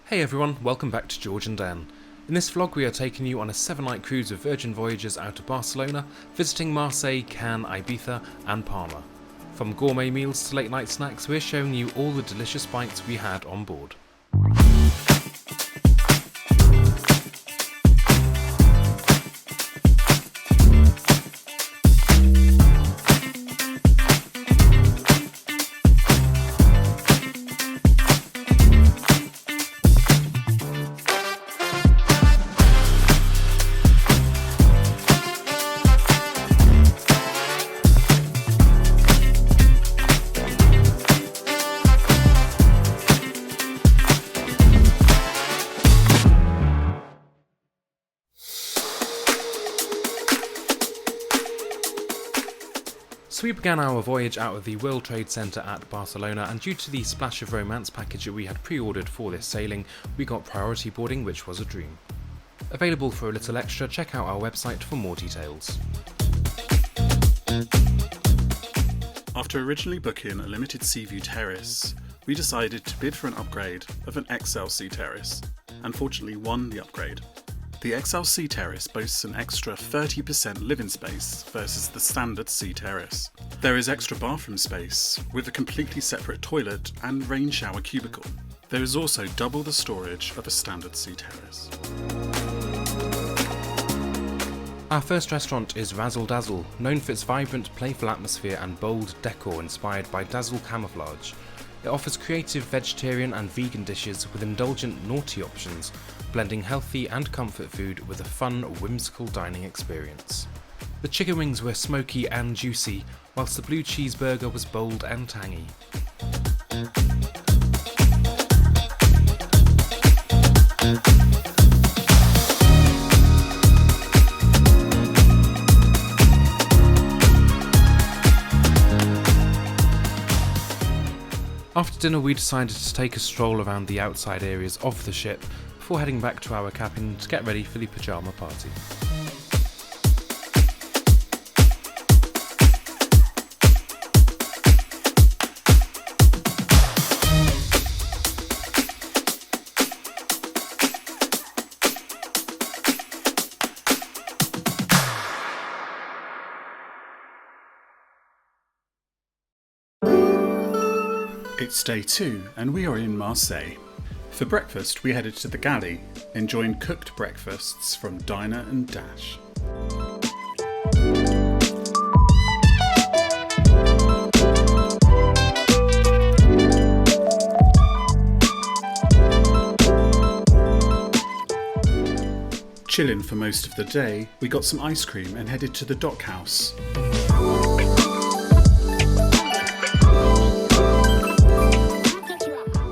Hey everyone, welcome back to George and Dan. In this vlog we are taking you on a 7-night cruise of Virgin Voyages out of Barcelona, visiting Marseille, Cannes, Ibiza and Palma. From gourmet meals to late night snacks, we're showing you all the delicious bites we had on board. So we began our voyage out of the World Trade Center at Barcelona, and due to the Splash of Romance package that we had pre-ordered for this sailing, we got priority boarding, which was a dream. Available for a little extra, check out our website for more details. After originally booking a limited Seaview terrace, we decided to bid for an upgrade of an XLC terrace, and fortunately won the upgrade. The XLC terrace boasts an extra 30% living space versus the standard C terrace. There is extra bathroom space with a completely separate toilet and rain shower cubicle. There is also double the storage of a standard C terrace. Our first restaurant is Razzle Dazzle, known for its vibrant, playful atmosphere and bold decor inspired by dazzle camouflage. It offers creative vegetarian and vegan dishes with indulgent naughty options, blending healthy and comfort food with a fun, whimsical dining experience. The chicken wings were smoky and juicy, whilst the blue cheeseburger was bold and tangy. After dinner we decided to take a stroll around the outside areas of the ship before heading back to our cabin to get ready for the pyjama party. It's day 2 and we are in Marseille. For breakfast we headed to the Galley, enjoying cooked breakfasts from Diner and Dash. Chilling for most of the day, we got some ice cream and headed to the dock house.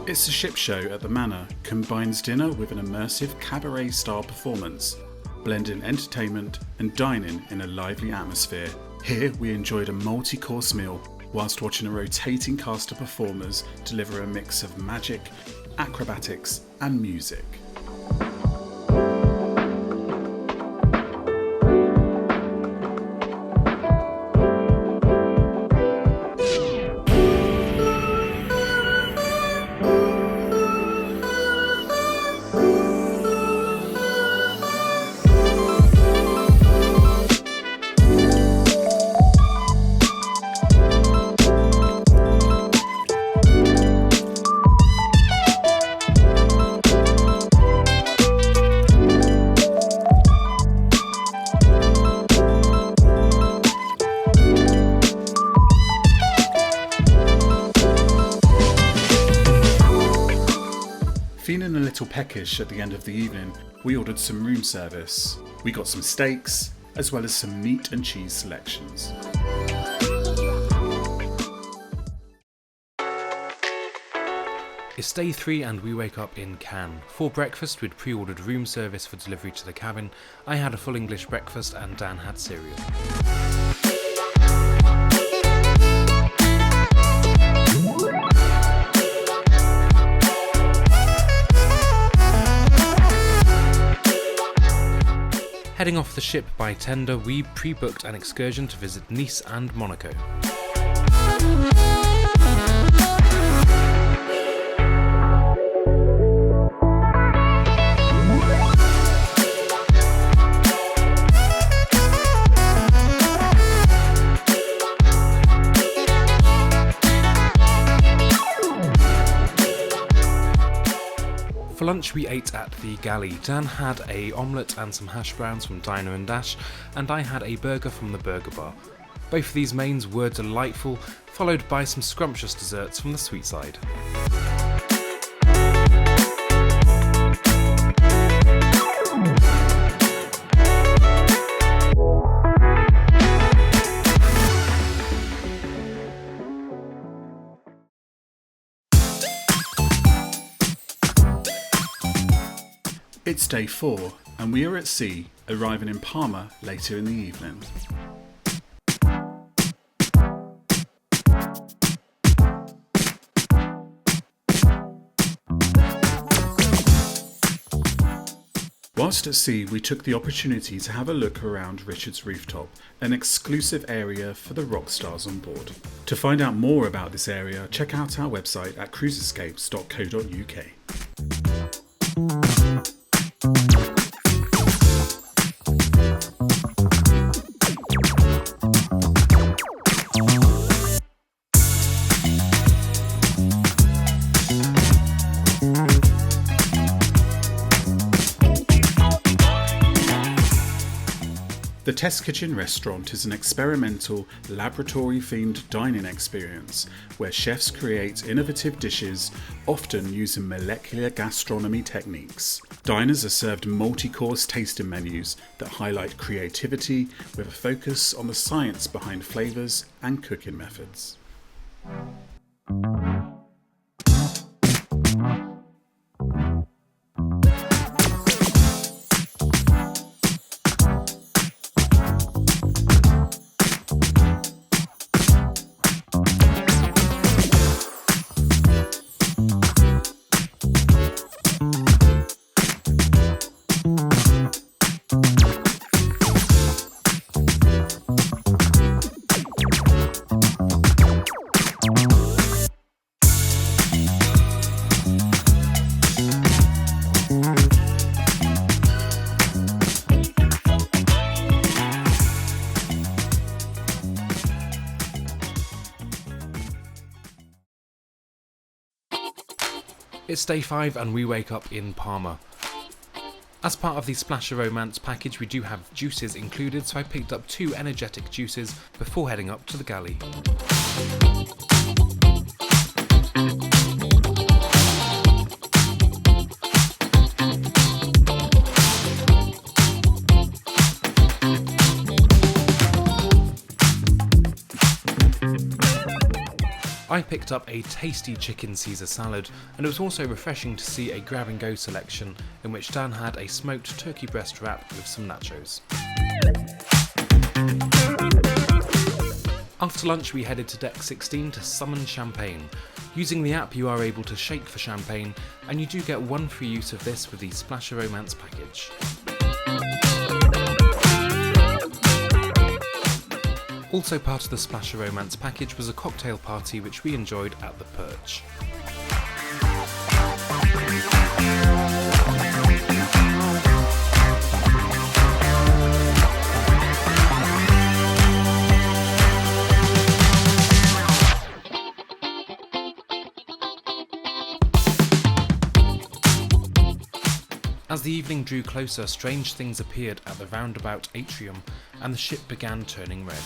It's a ship show at the Manor, combines dinner with an immersive cabaret-style performance, blending entertainment and dining in a lively atmosphere. Here we enjoyed a multi-course meal, whilst watching a rotating cast of performers deliver a mix of magic, acrobatics and music. Feeling a little peckish at the end of the evening, we ordered some room service. We got some steaks, as well as some meat and cheese selections. It's day 3 and we wake up in Cannes. For breakfast we'd pre-ordered room service for delivery to the cabin. I had a full English breakfast and Dan had cereal. Heading off the ship by tender, we pre-booked an excursion to visit Nice and Monaco. For lunch we ate at the Galley. Dan had a omelette and some hash browns from Diner and Dash, and I had a burger from the Burger Bar. Both of these mains were delightful, followed by some scrumptious desserts from the sweet side. It's day 4 and we are at sea, arriving in Palma later in the evening. Whilst at sea, we took the opportunity to have a look around Richard's Rooftop, an exclusive area for the rock stars on board. To find out more about this area, check out our website at cruisescapes.co.uk. The Test Kitchen restaurant is an experimental, laboratory-themed dining experience where chefs create innovative dishes, often using molecular gastronomy techniques. Diners are served multi-course tasting menus that highlight creativity with a focus on the science behind flavours and cooking methods. It's day 5 and we wake up in Palma. As part of the Splash of Romance package we do have juices included, so I picked up 2 energetic juices before heading up to the Galley. I picked up a tasty chicken Caesar salad, and it was also refreshing to see a grab and go selection in which Dan had a smoked turkey breast wrap with some nachos. After lunch we headed to deck 16 to summon champagne. Using the app you are able to shake for champagne, and you do get 1 free use of this with the Splash of Romance package. Also part of the Splash of Romance package was a cocktail party which we enjoyed at the Perch. As the evening drew closer, strange things appeared at the roundabout atrium and the ship began turning red.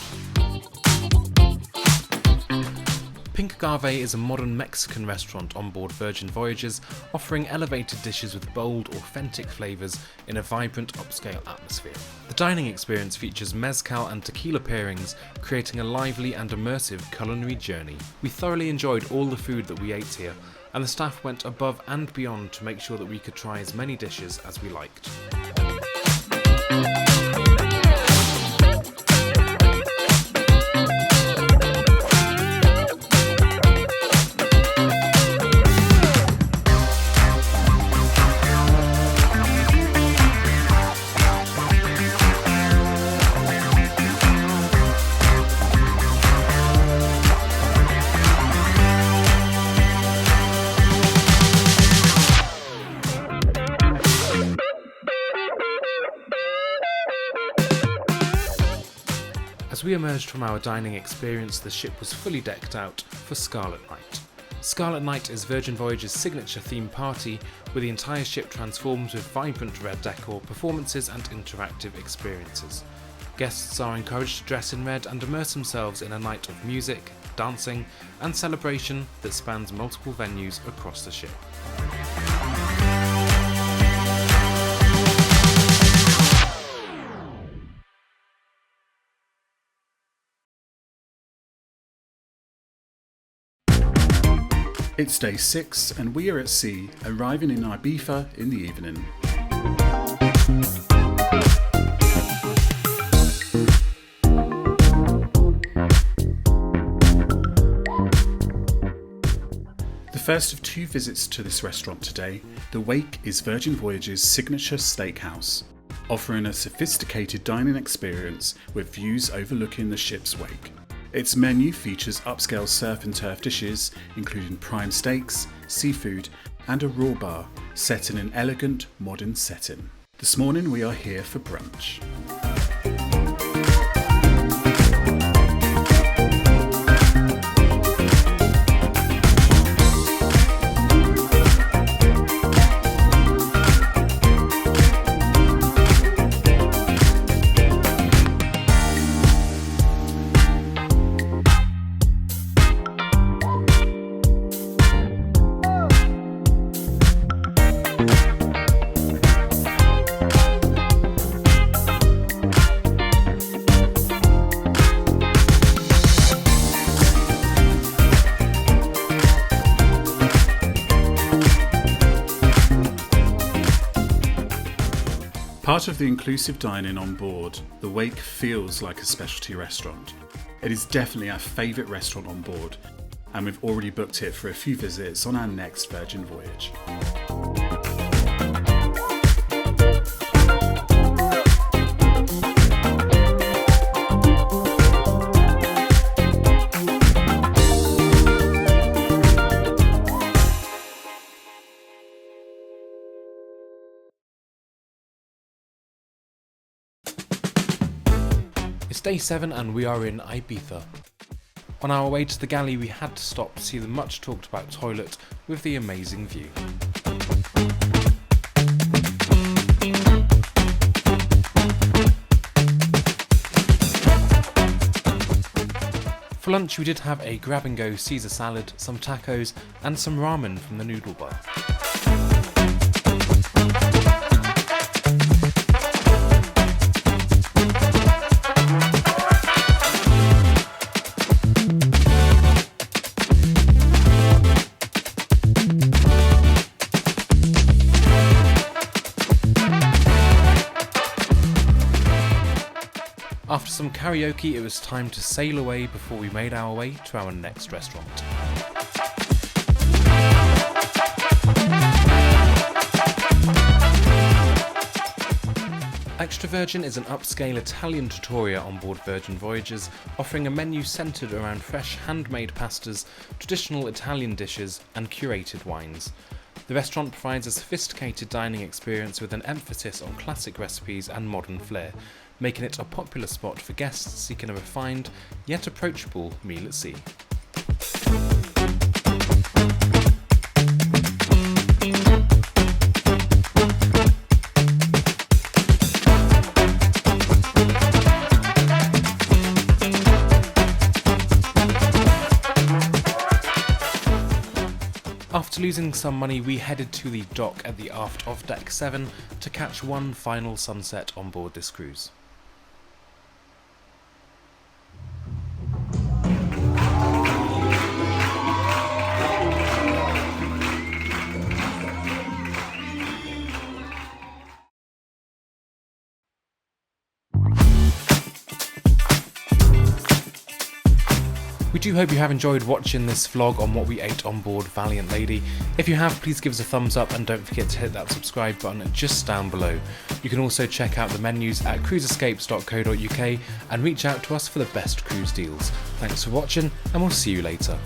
Pink Agave is a modern Mexican restaurant on board Virgin Voyages, offering elevated dishes with bold, authentic flavours in a vibrant, upscale atmosphere. The dining experience features mezcal and tequila pairings, creating a lively and immersive culinary journey. We thoroughly enjoyed all the food that we ate here, and the staff went above and beyond to make sure that we could try as many dishes as we liked. As we emerged from our dining experience, the ship was fully decked out for Scarlet Night. Scarlet Night is Virgin Voyages' signature theme party, where the entire ship transforms with vibrant red decor, performances and interactive experiences. Guests are encouraged to dress in red and immerse themselves in a night of music, dancing and celebration that spans multiple venues across the ship. It's day 6 and we are at sea, arriving in Ibiza in the evening. The first of 2 visits to this restaurant today, the Wake is Virgin Voyages' signature steakhouse, offering a sophisticated dining experience with views overlooking the ship's wake. Its menu features upscale surf and turf dishes, including prime steaks, seafood, and a raw bar, set in an elegant, modern setting. This morning we are here for brunch. Part of the inclusive dining on board, the Wake feels like a specialty restaurant. It is definitely our favourite restaurant on board, and we've already booked it for a few visits on our next Virgin voyage. It's day 7 and we are in Ibiza. On our way to the Galley we had to stop to see the much talked about toilet with the amazing view. For lunch we did have a grab and go Caesar salad, some tacos and some ramen from the noodle bar. After some karaoke, it was time to sail away before we made our way to our next restaurant. Extra Virgin is an upscale Italian trattoria on board Virgin Voyages, offering a menu centred around fresh handmade pastas, traditional Italian dishes and curated wines. The restaurant provides a sophisticated dining experience with an emphasis on classic recipes and modern flair, making it a popular spot for guests seeking a refined yet approachable meal at sea. After losing some money, we headed to the dock at the aft of Deck 7 to catch one final sunset on board this cruise. We do hope you have enjoyed watching this vlog on what we ate on board Valiant Lady. If you have, please give us a thumbs up and don't forget to hit that subscribe button just down below. You can also check out the menus at cruiseescapes.co.uk and reach out to us for the best cruise deals. Thanks for watching and we'll see you later.